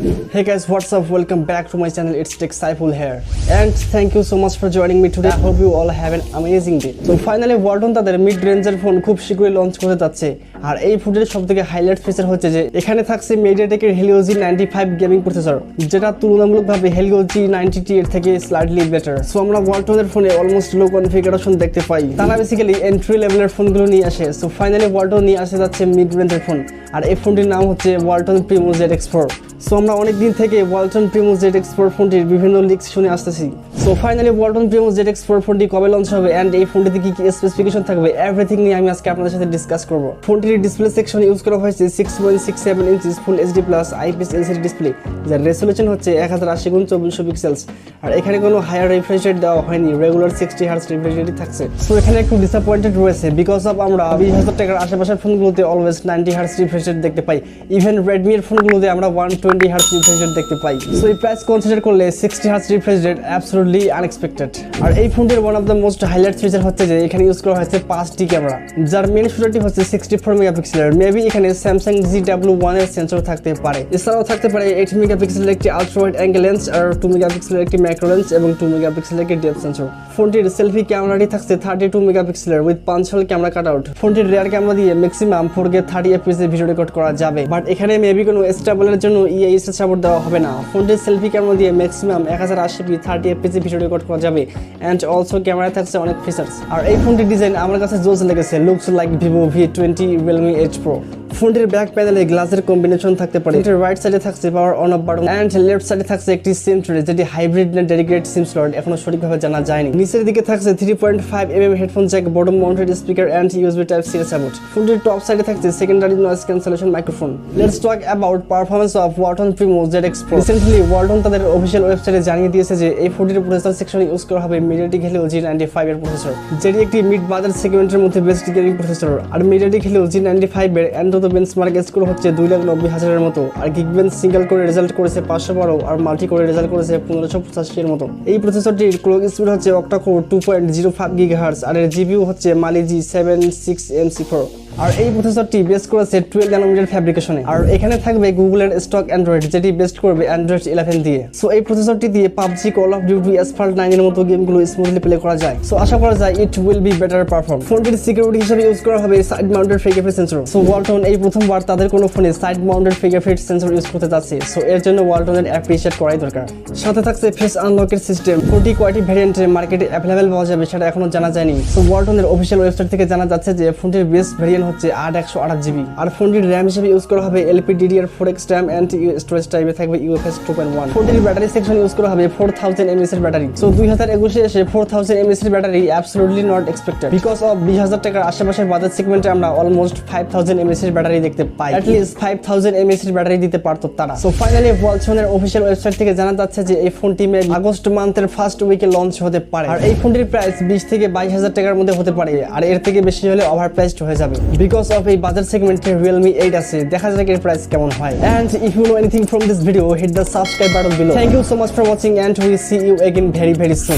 Hey guys, what's up? Welcome back to my channel. It's Tech Saiful here, and thank you so much for joining me today. I hope you all have an amazing day. So finally, Walton তাদের mid রেঞ্জের phone খুব শীঘ্রই launch করতে যাচ্ছে, আর এই ফোনের সবথেকে highlight feature হচ্ছে যে এখানে থাকছে মিডিয়াটেকের Helio G95 গেমিং প্রসেসর, যেটা তুলনামূলকভাবে Helio G90 এর থেকে স্লাইটলি বেটার। সো আমরা ওয়ালটনের ফোনে অলমোস্ট লো কনফিগারেশন দেখতে পাই। তারা বেসিক্যালি এন্ট্রি লেভেলের ফোনগুলো নিয়ে আসে। সো ফাইনালি ওয়ালটন নিয়ে আসে যাচ্ছে মিড রেঞ্জের ফোন, আর এই ফোনটির নাম হচ্ছে ওয়ালটন প্রিমো ZX4। সো আমরা অনেকদিন থেকে ওয়ালটন প্রিমো ZX4 ফোনটির বিভিন্ন লিক্স শুনে আসতেছি। So finally Walton Primo ZX4 ফোনটি কবে লঞ্চ হবে এন্ড এই ফোনটিতে কি কি স্পেসিফিকেশন থাকবে, এভরিথিং নিয়ে আমি আজকে আপনাদের সাথে ডিসকাস করব। ফোনটির ডিসপ্লে সেকশনে ইউজ করা হয়েছে 6.67 inches full HD plus IPS LCD display, যার রেজোলিউশন হচ্ছে 1080x2400 পিক্সেলস, আর এখানে কোনো হায়ার রিফ্রেশ রেট দেওয়া হয়নি, রেগুলার 60 হার্টজ রিফ্রেশ রেটই থাকছে। সো এখানে একটু ডিসঅ্যাপয়েন্টেড রয়েছে বিকজ অফ আমরা 20,000 টাকার আশেপাশের ফোনগুলোতে অলওয়েজ 90 হার্টজ রিফ্রেশ রেট দেখতে পাই, ইভেন রেডমি এর ফোনগুলোতে আমরা 120 হার্টজ রিফ্রেশ রেট দেখতে পাই। সো এই প্রাইস কনসিডার করলে 60 hertz refresh rate absolutely unexpected. আর এই ফোনটির one of the most highlight feature হচ্ছে যে এখানে ইউজ করা হয়েছে 5টি ক্যামেরা, যার মেইন শুটারটি হচ্ছে 64 মেগাপিক্সেলের। মেবি এখানে স্যামসাং ZW1 এর সেন্সর থাকতে পারে, এছাড়াও থাকতে পারে 8 মেগাপিক্সেলের একটি আলট্রা ওয়াইড অ্যাঙ্গেল লেন্স, আর 2 মেগাপিক্সেলের একটি ম্যাক্রো লেন্স এবং 2 মেগাপিক্সেলের একটি ডেপথ সেন্সর। ফোনটির সেলফি ক্যামেরাটি থাকছে 32 মেগাপিক্সেলের with punch whole camera cutout. ফোনটির রিয়ার ক্যামেরা দিয়ে ম্যাক্সিমাম 4K 30 fps এর ভিডিও রেকর্ড করা যাবে, বাট এখানে মেবি কোনো স্টেবলের জন্য EIS এর সাপোর্ট দেওয়া হবে না। ফোনটির সেলফি ক্যামেরা দিয়ে ম্যাক্সিমাম 1080p 30 fps এর ভিডিও রেকর্ড করা যাবে, এন্ড অলসো ক্যামেরা থাকছে অনেক ফিচার্স। আর এই ফোনটির ডিজাইন আমার কাছে জোস লেগেছে, looks like Vivo V20 Realme Edge Pro। ফোনটির ব্যাক প্যানেলে গ্লাসের কম্বিনেশন থাকতে পারে, এটার রাইট সাইডে থাকছে power on off button and left সাইডে থাকছে একটি সিম ট্রে, যেটি হাইব্রিড না ডেডিকেটেড সিম স্লট এখনো সঠিকভাবে জানা যায়নি। নিচের দিকে থাকছে 3.5mm headphone jack, bottom mounted speaker and USB Type-C এর সাপোর্ট। ফোনটির টপ সাইডে থাকছে secondary noise cancellation microphone. Let's talk about performance of Walton Primo ZX Pro। Recently Walton তাদের অফিশিয়াল ওয়েবসাইটে জানিয়ে দিয়েছে যে এই ফোনটির প্রসেসর সেকশনে ইউজ করা হবে মিডিয়াটেক Helio G95 এর প্রসেসর, যেটি একটি মিড বাজার সেগমেন্টের মধ্যে বেস্ট গেমিং প্রসেসর। আর মিডিয়াটেক Helio G95 এর এন্ড্রয়েড বেঞ্চমার্ক স্কোর হচ্ছে 2,90,000 এর মতো, আর গিগবেঞ্চ সিঙ্গেল করে রেজাল্ট করেছে 512, আর মাল্টি করে রেজাল্ট করেছে 1585 এর মতো। এই প্রসেসরটির ক্লক স্পিড হচ্ছে অক্টা-কোর 2.05 GHz, আর এর জিপিইউ হচ্ছে Mali G76MC4। আর এই প্রসেসরটি বেস করেছে 12 ন্যানোমিটার ফ্যাব্রিকেশনে। আর এখানে থাকবে গুগলের স্টক অ্যান্ড্রয়েড, যেটি বেস্ট করবে অ্যান্ড্রয়েড 11 দিয়ে। সো এই প্রসেসরটি দিয়ে PUBG, call of duty, asphalt 9 এর মতো গেমগুলো স্মুথলি প্লে করা যায়। সো আশা করা যায় it will be better perform. ফোনটির সিকিউরিটি হিসেবে ইউজ করা হবে side mounted fingerprint sensor. So Walton এই প্রথমবার তাদের কোনো ফোনে side mounted fingerprint sensor use করতে যাচ্ছে, সো এর জন্য ওয়ালটনের অ্যাপ্রিশিয়েট করাই দরকার। সাথে থাকছে ফেস আনলকের সিস্টেম। ফোনটি কয়টি ভ্যারিয়েন্টে মার্কেটে অ্যাভেলেবেল পাওয়া যাবে সেটা এখনো জানা যায়নি। সো ওয়ালটনের অফিশিয়াল ওয়েবসাইট থেকে জানা যাচ্ছে যে ফোনটির বেস্ট ভ্যারিয়েন্ট হচ্ছে 8/128GB, আর ফোনটির র্যাম হিসেবে ইউজ করা হবে LPDDR4X RAM এন্ড স্টোরেজ টাইপে থাকবে UFS 2.1। ফোনটির ব্যাটারি সেকশন ইউজ করা হবে 4000 mAh এর ব্যাটারি। সো 2021 এসে 4000 mAh এর battery absolutely not expected because of 20,000 টাকার আশেপাশের বাজেট সেগমেন্টে আমরা অলমোস্ট 5000 mAh এর ব্যাটারি দেখতে পাই। অ্যাট লিস্ট 5000 mAh এর ব্যাটারি দিতে পারতো তারা। সো ফাইনালি ওয়ালটনের অফিশিয়াল ওয়েবসাইট থেকে জানা যাচ্ছে যে এই ফোনটি মে আগস্ট মান্থের ফার্স্ট উইকে লঞ্চ হতে পারে, আর এই ফোনটির প্রাইস 20 থেকে 22,000 টাকার মধ্যে হতে পারে, আর এর থেকে বেশি হলে ওভার প্রাইসড হয়ে যাবে বিকজ অফ এই বাজার সেগমেন্টে Realme 8 আছে। দেখা যাক এর প্রাইস কেমন হয়। And if you know anything from this video, hit the subscribe button below. Thank you so much for watching and we see you again very soon.